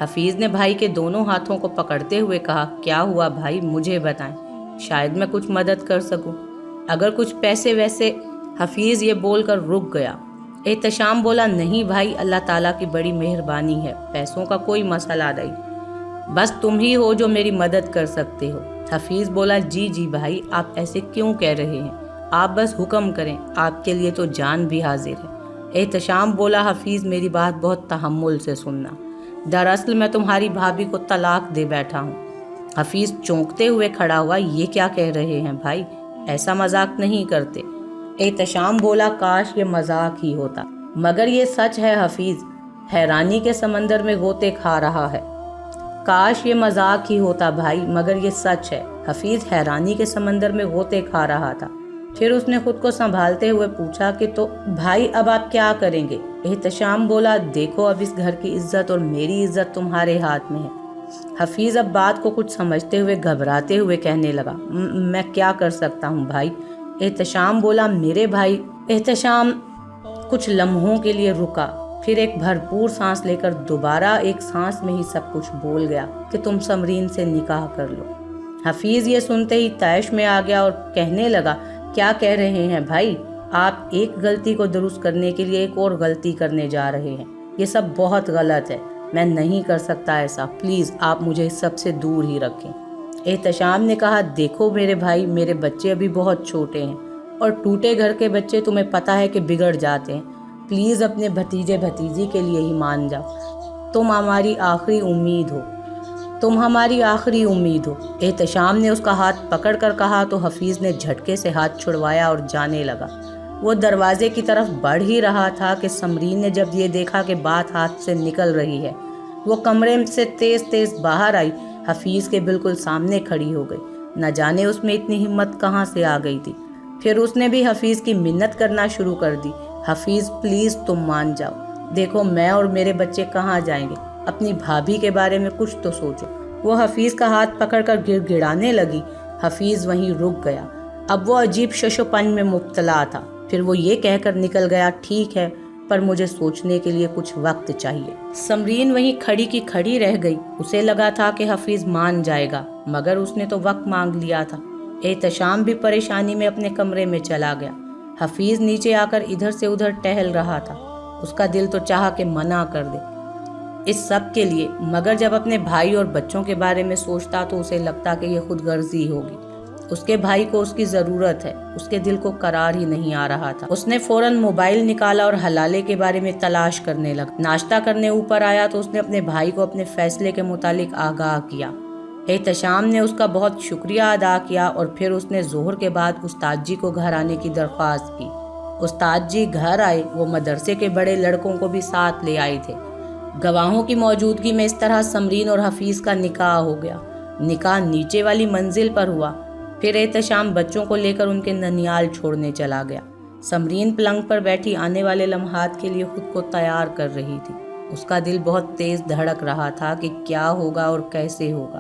حفیظ نے بھائی کے دونوں ہاتھوں کو پکڑتے ہوئے کہا، کیا ہوا بھائی، مجھے بتائیں، شاید میں کچھ مدد کر سکوں، اگر کچھ پیسے ویسے۔ حفیظ یہ بول کر رک گیا۔ احتشام بولا، نہیں بھائی، اللہ تعالیٰ کی بڑی مہربانی ہے، پیسوں کا کوئی مسئلہ نہیں، بس تم ہی ہو جو میری مدد کر سکتے ہو۔ حفیظ بولا، جی بھائی، آپ ایسے کیوں کہہ رہے ہیں، آپ بس حکم کریں، آپ کے لیے تو جان بھی حاضر ہے۔ احتشام بولا، حفیظ میری بات بہت تحمل سے سننا، دراصل میں تمہاری بھابھی کو طلاق دے بیٹھا ہوں۔ حفیظ چونکتے ہوئے کھڑا ہوا، یہ کیا کہہ رہے ہیں بھائی، ایسا مذاق نہیں کرتے۔ احتشام بولا، کاش یہ مذاق ہی ہوتا، مگر یہ سچ ہے حفیظ، حیرانی کے سمندر میں غوطے کھا رہا ہے۔ کاش یہ مذاق ہی ہوتا بھائی، مگر یہ سچ ہے۔ حفیظ حیرانی کے سمندر میں غوطے کھا رہا تھا۔ پھر اس نے خود کو سنبھالتے ہوئے پوچھا کہ تو بھائی اب آپ کیا کریں گے؟ احتشام بولا، دیکھو اب اس گھر کی عزت اور میری عزت تمہارے ہاتھ میں ہے۔ حفیظ اب بات کو کچھ سمجھتے ہوئے گھبراتے ہوئے کہنے لگا، میں کیا کر سکتا ہوں بھائی؟ احتشام بولا، میرے بھائی۔ احتشام کچھ لمحوں کے لیے رکا، پھر ایک بھرپور سانس لے کر دوبارہ ایک سانس میں ہی سب کچھ بول گیا کہ تم سمرین سے نکاح کر لو۔ حفیظ یہ سنتے ہی طیش میں آ گیا اور کہنے لگا، کیا کہہ رہے ہیں بھائی، آپ ایک غلطی کو درست کرنے کے لیے ایک اور غلطی کرنے جا رہے ہیں، یہ سب بہت غلط ہے، میں نہیں کر سکتا ایسا، پلیز آپ مجھے اس سب سے دور ہی رکھیں۔ احتشام نے کہا، دیکھو میرے بھائی، میرے بچے ابھی بہت چھوٹے ہیں اور ٹوٹے گھر کے بچے تمہیں پتہ ہے کہ بگڑ جاتے ہیں، پلیز اپنے بھتیجے بھتیجی کے لیے ہی مان جاؤ، تم ہماری آخری امید ہو، تم ہماری آخری امید ہو۔ احتشام نے اس کا ہاتھ پکڑ کر کہا تو حفیظ نے جھٹکے سے ہاتھ چھڑوایا اور جانے لگا۔ وہ دروازے کی طرف بڑھ ہی رہا تھا کہ سمرین نے جب یہ دیکھا کہ بات ہاتھ سے نکل رہی ہے، وہ کمرے سے تیز تیز باہر آئی، حفیظ کے بالکل سامنے کھڑی ہو گئی۔ نہ جانے اس میں اتنی ہمت کہاں سے آ گئی تھی۔ پھر اس نے بھی حفیظ کی منت کرنا شروع کر دی، حفیظ پلیز تم مان جاؤ، دیکھو میں اور میرے بچے کہاں جائیں گے، اپنی بھابھی کے بارے میں کچھ تو سوچو۔ وہ حفیظ کا ہاتھ پکڑ کر گڑ گڑانے لگی۔ حفیظ وہیں رک گیا، اب وہ عجیب ششوپن میں مبتلا تھا۔ پھر وہ یہ کہہ کر نکل گیا، ٹھیک ہے، پر مجھے سوچنے کے لیے کچھ وقت چاہیے۔ سمرین وہیں کھڑی کی کھڑی رہ گئی، اسے لگا تھا کہ حفیظ مان جائے گا، مگر اس نے تو وقت مانگ لیا تھا۔ احتشام بھی پریشانی میں اپنے کمرے میں چلا گیا۔ حفیظ نیچے آ کر ادھر سے ادھر ٹہل رہا تھا، اس کا دل تو چاہا کہ منع کر دے اس سب کے لیے، مگر جب اپنے بھائی اور بچوں کے بارے میں سوچتا تو اسے لگتا کہ یہ خود غرضی ہوگی۔ اس کے بھائی کو اس کی ضرورت ہے، اس کے دل کو قرار ہی نہیں آ رہا تھا۔ اس نے فوراً موبائل نکالا اور حلالے کے بارے میں تلاش کرنے لگا۔ ناشتہ کرنے اوپر آیا تو اس نے اپنے بھائی کو اپنے فیصلے کے متعلق آگاہ کیا۔ احتشام نے اس کا بہت شکریہ ادا کیا اور پھر اس نے ظہر کے بعد استاد جی کو گھر آنے کی درخواست کی۔ استاد جی گھر آئے، وہ مدرسے کے بڑے لڑکوں کو بھی ساتھ لے آئے تھے۔ گواہوں کی موجودگی میں اس طرح سمرین اور حفیظ کا نکاح ہو گیا۔ نکاح نیچے والی منزل پر ہوا۔ پھر احتشام بچوں کو لے کر ان کے ننیال چھوڑنے چلا گیا۔ سمرین پلنگ پر بیٹھی آنے والے لمحات کے لیے خود کو تیار کر رہی تھی۔ اس کا دل بہت تیز دھڑک رہا تھا کہ کیا ہوگا اور کیسے ہوگا۔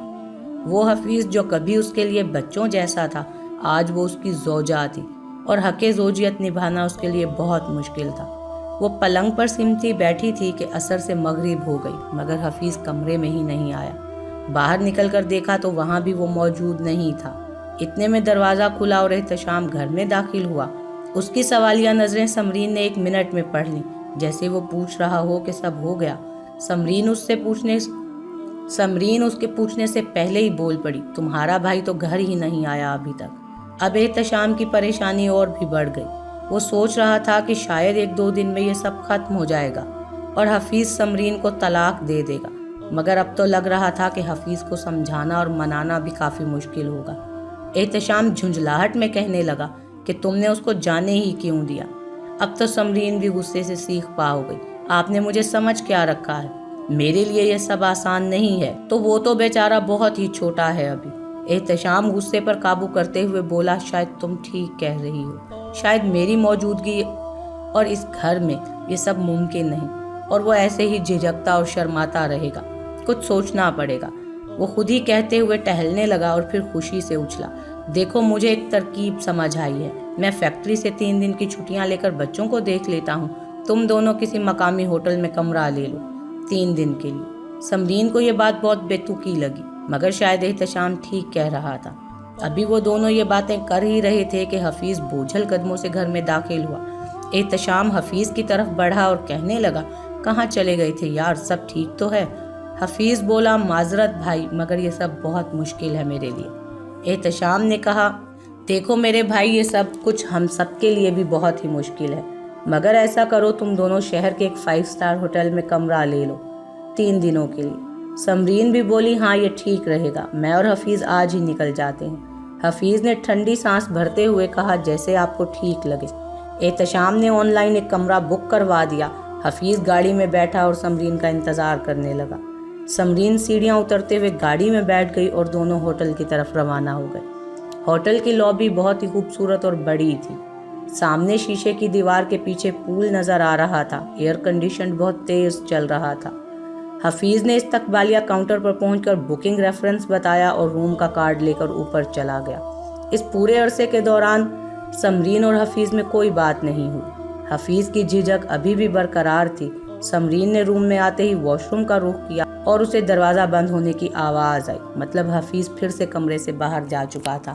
وہ حفیظ جو کبھی اس کے لیے بچوں جیسا تھا، آج وہ اس کی زوجہ تھی اور حق زوجیت نبھانا اس کے لیے بہت مشکل تھا۔ وہ پلنگ پر سمٹی بیٹھی تھی کہ عصر سے مغرب ہو گئی، مگر حفیظ کمرے میں ہی نہیں آیا۔ باہر نکل کر دیکھا تو وہاں بھی وہ موجود نہیں تھا۔ اتنے میں دروازہ کھلا اور احتشام گھر میں داخل ہوا۔ اس کی سوالیہ نظریں سمرین نے 1 منٹ میں پڑھ لیں، جیسے وہ پوچھ رہا ہو کہ سب ہو گیا۔ سمرین اس کے پوچھنے سے پہلے ہی بول پڑی، تمہارا بھائی تو گھر ہی نہیں آیا ابھی تک۔ اب احتشام کی پریشانی اور بھی بڑھ گئی۔ وہ سوچ رہا تھا کہ شاید 1-2 دن میں یہ سب ختم ہو جائے گا اور حفیظ سمرین کو طلاق دے دے گا، مگر اب تو لگ رہا تھا کہ حفیظ کو سمجھانا اور منانا بھی کافی مشکل ہوگا۔ احتشام جھنجھلاہٹ میں کہنے لگا کہ تم نے اس کو جانے ہی کیوں دیا؟ اب تو سمرین بھی غصے سے سیخ پا ہو گئی، آپ نے مجھے سمجھ کیا رکھا ہے؟ میرے لیے یہ سب آسان نہیں ہے، تو وہ تو بیچارہ بہت ہی چھوٹا ہے ابھی۔ احتشام غصے پر قابو کرتے ہوئے بولا، شاید تم ٹھیک کہہ رہی ہو، شاید میری موجودگی اور اس گھر میں یہ سب ممکن نہیں، اور وہ ایسے ہی جھجکتا اور شرماتا رہے گا، کچھ سوچنا پڑے گا۔ وہ خود ہی کہتے ہوئے ٹہلنے لگا اور پھر خوشی سے اچھلا، دیکھو مجھے ایک ترکیب سمجھ آئی ہے، میں فیکٹری سے 3 دن کی چھٹیاں لے کر بچوں کو دیکھ لیتا ہوں، تم دونوں کسی مقامی ہوٹل میں کمرہ لے لو 3 دن کے لیے۔ سمرین کو یہ بات بہت بےتکی لگی، مگر شاید احتشام ٹھیک کہہ رہا تھا۔ ابھی وہ دونوں یہ باتیں کر ہی رہے تھے کہ حفیظ بوجھل قدموں سے گھر میں داخل ہوا۔ احتشام حفیظ کی طرف بڑھا اور کہنے لگا، کہاں چلے گئے تھے یار، سب ٹھیک تو ہے؟ حفیظ بولا، معذرت بھائی، مگر یہ سب بہت مشکل ہے میرے لیے۔ احتشام نے کہا، دیکھو میرے بھائی، یہ سب کچھ ہم سب کے لیے بھی بہت ہی مشکل ہے، مگر ایسا کرو تم دونوں شہر کے ایک 5 اسٹار ہوٹل میں کمرہ لے لو 3 دنوں کے لیے۔ سمرین بھی بولی، ہاں یہ ٹھیک رہے گا، میں اور حفیظ آج ہی نکل جاتے ہیں۔ حفیظ نے ٹھنڈی سانس بھرتے ہوئے کہا، جیسے آپ کو ٹھیک لگے۔ احتشام نے آن لائن ایک کمرہ بک کروا دیا۔ حفیظ گاڑی میں بیٹھا اور سمرین کا انتظار کرنے لگا۔ سمرین سیڑھیاں اترتے ہوئے گاڑی میں بیٹھ گئی اور دونوں ہوٹل کی طرف روانہ ہو گئے۔ ہوٹل کی لابی بہت ہی خوبصورت اور بڑی تھی۔ سامنے شیشے کی دیوار کے پیچھے پول نظر آ رہا تھا۔ ایئر کنڈیشن بہت تیز چل رہا تھا۔ حفیظ نے استقبالیہ کاؤنٹر پر پہنچ کر بکنگ ریفرنس بتایا اور روم کا کارڈ لے کر اوپر چلا گیا۔ اس پورے عرصے کے دوران سمرین اور حفیظ میں کوئی بات نہیں ہوئی۔ حفیظ کی جھجک ابھی بھی برقرار تھی۔ سمرین نے روم میں آتے ہی واش روم کا رخ کیا اور اسے دروازہ بند ہونے کی آواز آئی، مطلب حفیظ پھر سے کمرے سے باہر جا چکا تھا۔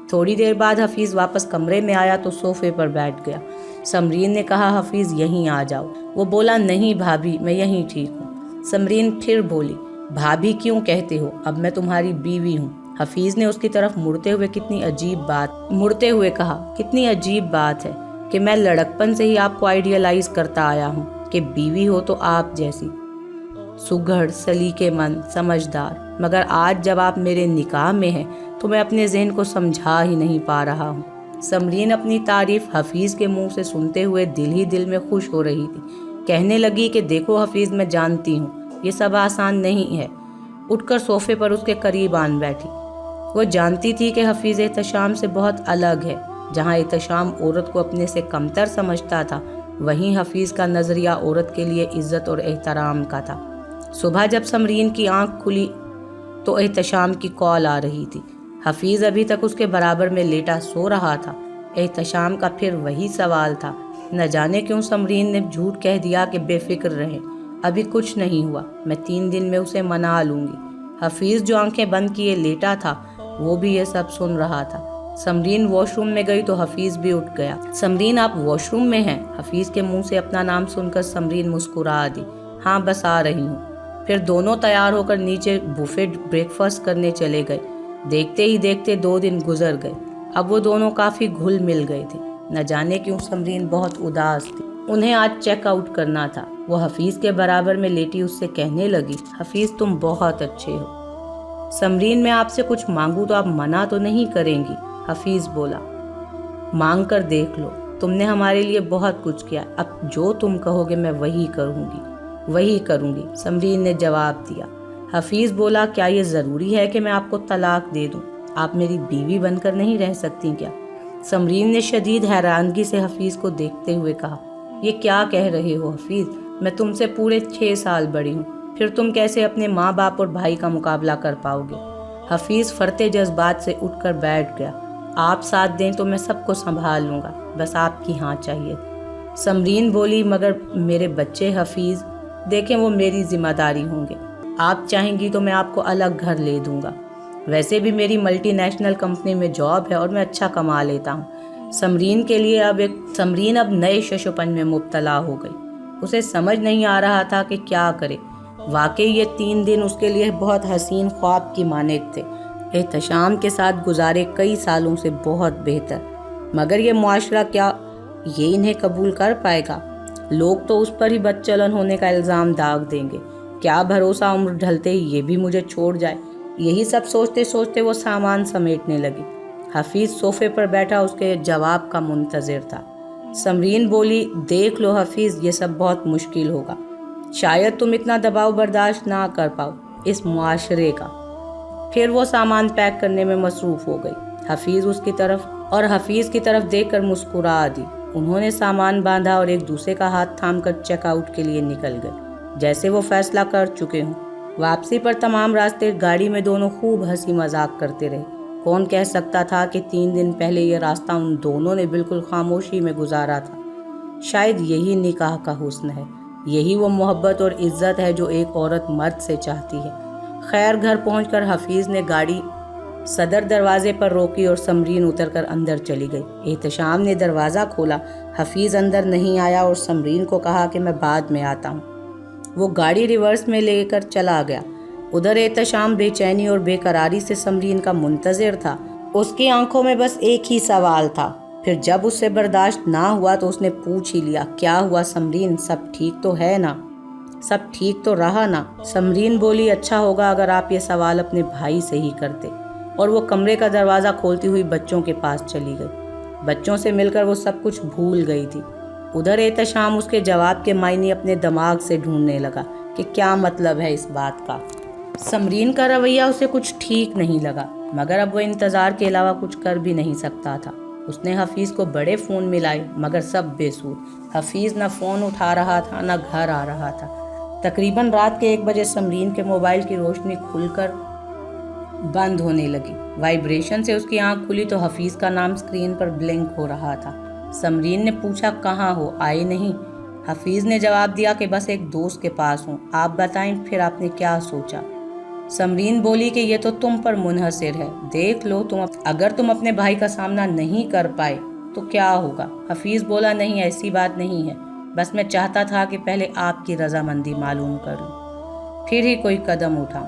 تھوڑی دیر بعد حفیظ واپس کمرے میں آیا تو صوفے پر بیٹھ گیا۔ سمرین نے کہا، حفیظ یہیں آ جاؤ۔ وہ بولا، نہیں بھابھی، میں یہیں ٹھیک ہوں۔ سمرین پھر بولی، بھابھی کیوں کہتے ہو، اب میں تمہاری بیوی ہوں۔ حفیظ نے اس کی طرف مڑتے ہوئے کہا، کتنی عجیب بات ہے کہ میں لڑکپن سے ہی آپ کو آئیڈیلائز کرتا آیا ہوں کہ بیوی ہو تو آپ جیسی، سگڑ، سلیقے مند، سمجھدار، مگر آج جب آپ میرے نکاح میں ہیں تو میں اپنے ذہن کو سمجھا ہی نہیں پا رہا ہوں۔ سمرین اپنی تعریف حفیظ کے منہ سے سنتے ہوئے دل ہی دل میں خوش ہو رہی تھی۔ کہنے لگی کہ دیکھو حفیظ، میں جانتی ہوں یہ سب آسان نہیں ہے۔ اٹھ کر صوفے پر اس کے قریب آن بیٹھی۔ وہ جانتی تھی کہ حفیظ احتشام سے بہت الگ ہے۔ جہاں احتشام عورت کو اپنے سے کمتر سمجھتا تھا، وہیں حفیظ کا نظریہ عورت کے لیے عزت اور احترام کا تھا۔ صبح جب سمرین کی آنکھ کھلی تو احتشام کی کال آ رہی تھی۔ حفیظ ابھی تک اس کے برابر میں لیٹا سو رہا تھا۔ احتشام کا پھر وہی سوال تھا، نہ جانے کیوں سمرین نے جھوٹ کہہ دیا کہ بے فکر رہیں، ابھی کچھ نہیں ہوا، میں 3 دن میں اسے منا لوں گی۔ حفیظ جو آنکھیں بند کیے لیٹا تھا، وہ بھی یہ سب سن رہا تھا۔ سمرین واش روم میں گئی تو حفیظ بھی اٹھ گیا۔ سمرین، آپ واش روم میں ہیں؟ حفیظ کے منہ سے اپنا نام سن کر سمرین مسکرا دی۔ ہاں بس آ رہی ہوں۔ پھر دونوں تیار ہو کر نیچے بوفے بریک فاسٹ کرنے چلے گئے۔ دیکھتے ہی دیکھتے 2 دن گزر گئے۔ اب وہ دونوں کافی گھل مل گئے تھے۔ نہ جانے کیوں سمرین بہت اداس تھی۔ انہیں آج چیک آؤٹ کرنا تھا۔ وہ حفیظ کے برابر میں لیٹی اس سے کہنے لگی، حفیظ تم بہت اچھے ہو۔ سمرین، میں آپ سے کچھ مانگوں تو آپ منع تو نہیں کریں گی؟ حفیظ بولا، مانگ کر دیکھ لو، تم نے ہمارے لیے بہت کچھ کیا، اب جو تم کہو گے میں وہی کروں گی، سمرین نے جواب دیا۔ حفیظ بولا، کیا یہ ضروری ہے کہ میں آپ کو طلاق دے دوں؟ آپ میری بیوی بن کر نہیں رہ سکتی کیا؟ سمرین نے شدید حیرانگی سے حفیظ کو دیکھتے ہوئے کہا، یہ کیا کہہ رہے ہو حفیظ، میں تم سے پورے 6 سال بڑی ہوں، پھر تم کیسے اپنے ماں باپ اور بھائی کا مقابلہ کر پاؤ گے؟ حفیظ فرتے جذبات سے اٹھ کر بیٹھ گیا۔ آپ ساتھ دیں تو میں سب کو سنبھال لوں گا، بس آپ کی ہاں چاہیے۔ سمرین بولی، مگر میرے بچے حفیظ، دیکھیں وہ میری ذمہ داری ہوں گے، آپ چاہیں گی تو میں آپ کو الگ گھر لے دوں گا، ویسے بھی میری ملٹی نیشنل کمپنی میں جاب ہے اور میں اچھا کما لیتا ہوں۔ سمرین اب نئے شش و پنج میں مبتلا ہو گئی۔ اسے سمجھ نہیں آ رہا تھا کہ کیا کرے۔ واقعی یہ 3 دن اس کے لیے بہت حسین خواب کی مانند تھے، احتشام کے ساتھ گزارے کئی سالوں سے بہت بہتر، مگر یہ معاشرہ کیا یہ انہیں قبول کر پائے گا؟ لوگ تو اس پر ہی بد چلن ہونے کا الزام داغ دیں گے، کیا بھروسہ عمر ڈھلتے ہی یہ بھی مجھے چھوڑ جائے۔ یہی سب سوچتے سوچتے وہ سامان سمیٹنے لگی۔ حفیظ صوفے پر بیٹھا اس کے جواب کا منتظر تھا۔ سمرین بولی، دیکھ لو حفیظ، یہ سب بہت مشکل ہوگا، شاید تم اتنا دباؤ برداشت نہ کر پاؤ اس معاشرے کا۔ پھر وہ سامان پیک کرنے میں مصروف ہو گئی۔ حفیظ کی طرف دیکھ کر مسکرا دی۔ انہوں نے سامان باندھا اور ایک دوسرے کا ہاتھ تھام کر چیک آؤٹ کے لیے نکل گئے، جیسے وہ فیصلہ کر چکے ہوں۔ واپسی پر تمام راستے گاڑی میں دونوں خوب ہنسی مذاق کرتے رہے۔ کون کہہ سکتا تھا کہ 3 دن پہلے یہ راستہ ان دونوں نے بالکل خاموشی میں گزارا تھا۔ شاید یہی نکاح کا حسن ہے، یہی وہ محبت اور عزت ہے جو ایک عورت مرد سے چاہتی ہے۔ خیر گھر پہنچ کر حفیظ نے گاڑی صدر دروازے پر روکی اور سمرین اتر کر اندر چلی گئی۔ احتشام نے دروازہ کھولا، حفیظ اندر نہیں آیا اور سمرین کو کہا کہ میں بعد میں آتا ہوں۔ وہ گاڑی ریورس میں لے کر چلا گیا۔ ادھر احتشام بے چینی اور بے قراری سے سمرین کا منتظر تھا۔ اس کی آنکھوں میں بس ایک ہی سوال تھا۔ پھر جب اس سے برداشت نہ ہوا تو اس نے پوچھ ہی لیا، کیا ہوا سمرین، سب ٹھیک تو ہے نا؟ سب ٹھیک تو رہا نا؟ سمرین بولی، اچھا ہوگا اگر آپ یہ سوال اپنے بھائی سے ہی کرتے، اور وہ کمرے کا دروازہ کھولتی ہوئی بچوں کے پاس چلی گئی۔ بچوں سے مل کر وہ سب کچھ بھول گئی تھی۔ ادھر احتشام اس کے جواب کے معنی اپنے دماغ سے ڈھونڈنے لگا کہ کیا مطلب ہے اس بات کا۔ سمرین کا رویہ اسے کچھ ٹھیک نہیں لگا، مگر اب وہ انتظار کے علاوہ کچھ کر بھی نہیں سکتا تھا۔ اس نے حفیظ کو بڑے فون ملائے مگر سب بے سود۔ حفیظ نہ فون اٹھا رہا تھا نہ گھر آ رہا تھا۔ تقریباً رات کے 1 بجے سمرین کے موبائل کی روشنی کھل کر بند ہونے لگی۔ وائبریشن سے اس کی آنکھ کھلی تو حفیظ کا نام اسکرین پر بلنک ہو رہا تھا۔ سمرین نے پوچھا، کہاں ہو، آئے نہیں؟ حفیظ نے جواب دیا کہ بس ایک دوست کے پاس ہوں۔ آپ بتائیں پھر آپ نے کیا سوچا؟ سمرین بولی کہ یہ تو تم پر منحصر ہے، دیکھ لو اگر تم اپنے بھائی کا سامنا نہیں کر پائے تو کیا ہوگا؟ حفیظ بولا، نہیں ایسی بات نہیں ہے، بس میں چاہتا تھا کہ پہلے آپ کی رضامندی معلوم کر لوں، پھر ہی کوئی قدم اٹھاؤں۔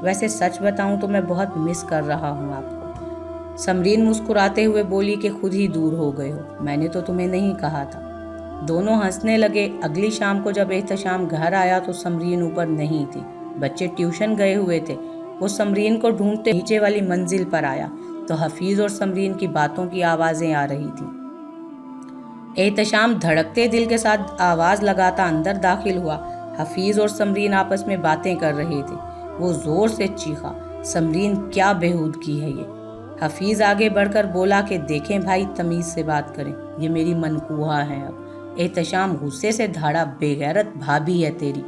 ویسے سچ بتاؤں تو میں بہت مس کر رہا ہوں آپ کو۔ سمرین مسکراتے ہوئے بولی کہ خود ہی دور ہو گئے ہو، میں نے تو تمہیں نہیں کہا تھا۔ دونوں ہنسنے لگے۔ اگلی شام کو جب احتشام گھر آیا تو سمرین اوپر نہیں تھی، بچے ٹیوشن گئے ہوئے تھے۔ وہ سمرین کو ڈھونڈتے نیچے والی منزل پر آیا تو حفیظ اور سمرین کی باتوں کی آوازیں آ رہی تھیں۔ احتشام دھڑکتے دل کے ساتھ آواز لگاتا اندر داخل ہوا۔ حفیظ اور سمرین آپس میں باتیں کر رہے تھے۔ وہ زور سے چیخا، سمرین کیا بےہودگی ہے یہ؟ حفیظ آگے بڑھ کر بولا کہ دیکھیں بھائی، تمیز سے بات کریں، یہ میری منکوہا ہے اب۔ احتشام غصے سے دھاڑا، بے غیرت بھابھی ہے تیری،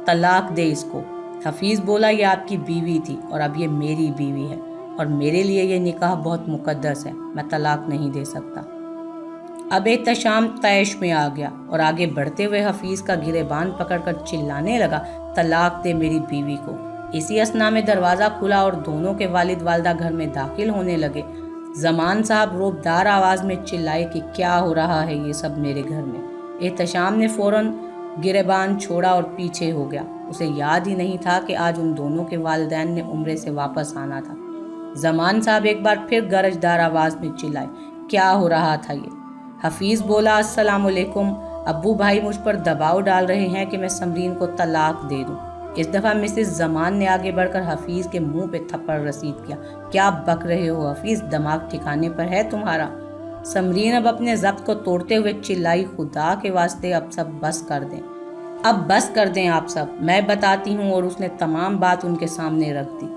طلاق دے اس کو۔ حفیظ بولا، یہ آپ کی بیوی تھی اور اب یہ میری بیوی ہے، اور میرے لیے یہ نکاح بہت مقدس ہے، میں طلاق نہیں دے سکتا۔ اب احتشام طیش میں آ گیا اور آگے بڑھتے ہوئے حفیظ کا گریبان پکڑ کر چلانے لگا، طلاق دے میری بیوی کو۔ اسی اثنا میں دروازہ کھلا اور دونوں کے والد والدہ گھر میں داخل ہونے لگے۔ زمان صاحب روبدار آواز میں چلائے کہ کیا ہو رہا ہے یہ سب میرے گھر میں؟ احتشام نے فوراً گریبان چھوڑا اور پیچھے ہو گیا۔ اسے یاد ہی نہیں تھا کہ آج ان دونوں کے والدین نے عمرے سے واپس آنا تھا۔ زمان صاحب ایک بار پھر گرجدار آواز میں چلائے، کیا ہو رہا تھا یہ؟ حفیظ بولا، السلام علیکم، ابو بھائی مجھ پر دباؤ ڈال رہے ہیں کہ میں سمرین کو طلاق دے دوں۔ اس دفعہ مسز زمان نے آگے بڑھ کر حفیظ کے منہ پہ تھپڑ رسید کیا۔ کیا بک رہے ہو حفیظ، دماغ ٹھکانے پر ہے تمہارا؟ سمرین اب اپنے ضبط کو توڑتے ہوئے چلائی، خدا کے واسطے اب سب بس کر دیں، اب بس کر دیں آپ سب، میں بتاتی ہوں۔ اور اس نے تمام بات ان کے سامنے رکھ دی۔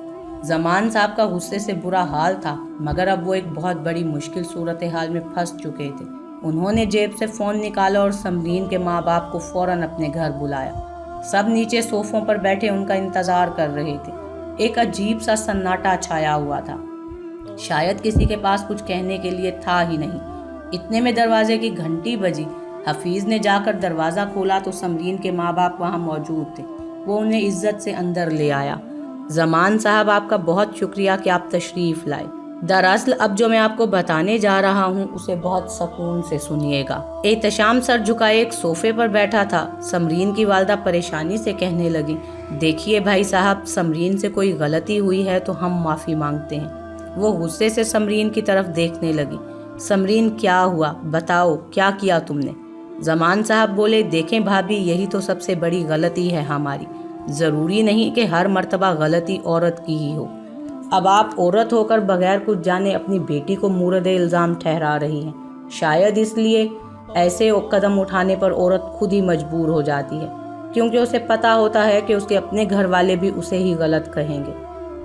زمان صاحب کا غصے سے برا حال تھا، مگر اب وہ ایک بہت بڑی مشکل صورتحال میں پھنس چکے تھے۔ انہوں نے جیب سے فون نکالا اور سمرین کے ماں باپ کو فوراً اپنے گھر بلایا۔ سب نیچے صوفوں پر بیٹھے ان کا انتظار کر رہے تھے۔ ایک عجیب سا سناٹا چھایا ہوا تھا، شاید کسی کے پاس کچھ کہنے کے لیے تھا ہی نہیں۔ اتنے میں دروازے کی گھنٹی بجی۔ حفیظ نے جا کر دروازہ کھولا تو سمرین کے ماں باپ وہاں موجود تھے۔ وہ انہیں عزت سے اندر لے آیا۔ زمان صاحب، آپ کا بہت شکریہ کہ آپ تشریف لائے۔ دراصل اب جو میں آپ کو بتانے جا رہا ہوں اسے بہت سکون سے سنیے گا۔ احتشام سر جھکائے ایک صوفے پر بیٹھا تھا۔ سمرین کی والدہ پریشانی سے کہنے لگی، دیکھیے بھائی صاحب، سمرین سے کوئی غلطی ہوئی ہے تو ہم معافی مانگتے ہیں۔ وہ غصے سے سمرین کی طرف دیکھنے لگی۔ سمرین کیا ہوا، بتاؤ کیا کیا تم نے؟ زمان صاحب بولے، دیکھیں بھابھی، یہی تو سب سے بڑی غلطی ہے ہماری۔ ضروری نہیں کہ ہر مرتبہ غلطی عورت کی ہی ہو۔ اب آپ عورت ہو کر بغیر کچھ جانے اپنی بیٹی کو مورد الزام ٹھہرا رہی ہیں۔ شاید اس لیے ایسے قدم اٹھانے پر عورت خود ہی مجبور ہو جاتی ہے، کیونکہ اسے پتا ہوتا ہے کہ اس کے اپنے گھر والے بھی اسے ہی غلط کہیں گے۔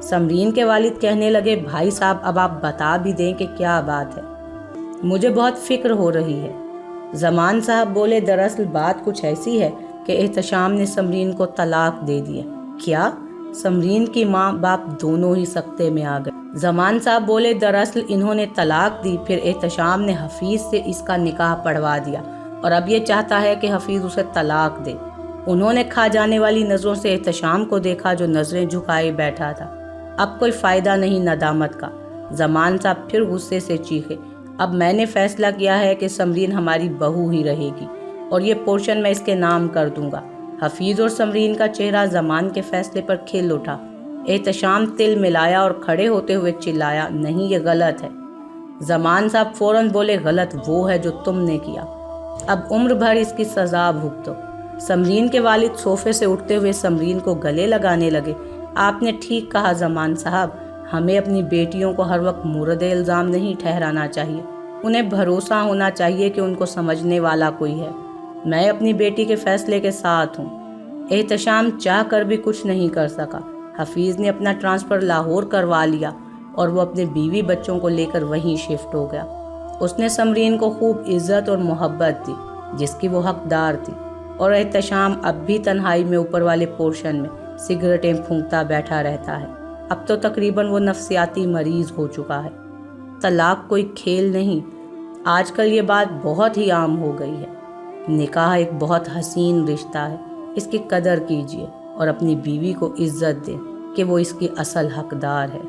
سمرین کے والد کہنے لگے، بھائی صاحب اب آپ بتا بھی دیں کہ کیا بات ہے، مجھے بہت فکر ہو رہی ہے۔ زمان صاحب بولے، دراصل بات کچھ ایسی ہے کہ احتشام نے سمرین کو طلاق دے دی ہے۔ کیا؟ سمرین کی ماں باپ دونوں ہی سکتے میں آ گئے۔ زمان صاحب بولے، دراصل انہوں نے طلاق دی، پھر احتشام نے حفیظ سے اس کا نکاح پڑھوا دیا اور اب یہ چاہتا ہے کہ حفیظ اسے طلاق دے۔ انہوں نے کھا جانے والی نظروں سے احتشام کو دیکھا جو نظریں جھکائے بیٹھا تھا۔ اب کوئی فائدہ نہیں ندامت کا۔ زمان صاحب پھر غصے سے چیخے، اب میں نے فیصلہ کیا ہے کہ سمرین ہماری بہو ہی رہے گی اور یہ پورشن میں اس کے نام کر دوں گا۔ حفیظ اور سمرین کا چہرہ زمان کے فیصلے پر کھل اٹھا۔ احتشام تل ملایا اور کھڑے ہوتے ہوئے چلایا، نہیں یہ غلط ہے۔ زمان صاحب فوراً بولے، غلط وہ ہے جو تم نے کیا، اب عمر بھر اس کی سزا بھگتو۔ سمرین کے والد صوفے سے اٹھتے ہوئے سمرین کو گلے لگانے لگے۔ آپ نے ٹھیک کہا زمان صاحب، ہمیں اپنی بیٹیوں کو ہر وقت مورد الزام نہیں ٹھہرانا چاہیے، انہیں بھروسہ ہونا چاہیے کہ ان کو سمجھنے والا کوئی ہے۔ میں اپنی بیٹی کے فیصلے کے ساتھ ہوں۔ احتشام چاہ کر بھی کچھ نہیں کر سکا۔ حفیظ نے اپنا ٹرانسفر لاہور کروا لیا اور وہ اپنے بیوی بچوں کو لے کر وہیں شفٹ ہو گیا۔ اس نے سمرین کو خوب عزت اور محبت دی جس کی وہ حقدار تھی، اور احتشام اب بھی تنہائی میں اوپر والے پورشن میں سگریٹیں پھونکتا بیٹھا رہتا ہے۔ اب تو تقریباً وہ نفسیاتی مریض ہو چکا ہے۔ طلاق کوئی کھیل نہیں، آج کل یہ بات بہت ہی عام ہو گئی ہے۔ نکاح ایک بہت حسین رشتہ ہے، اس کی قدر کیجیے اور اپنی بیوی کو عزت دیں کہ وہ اس کی اصل حقدار ہے۔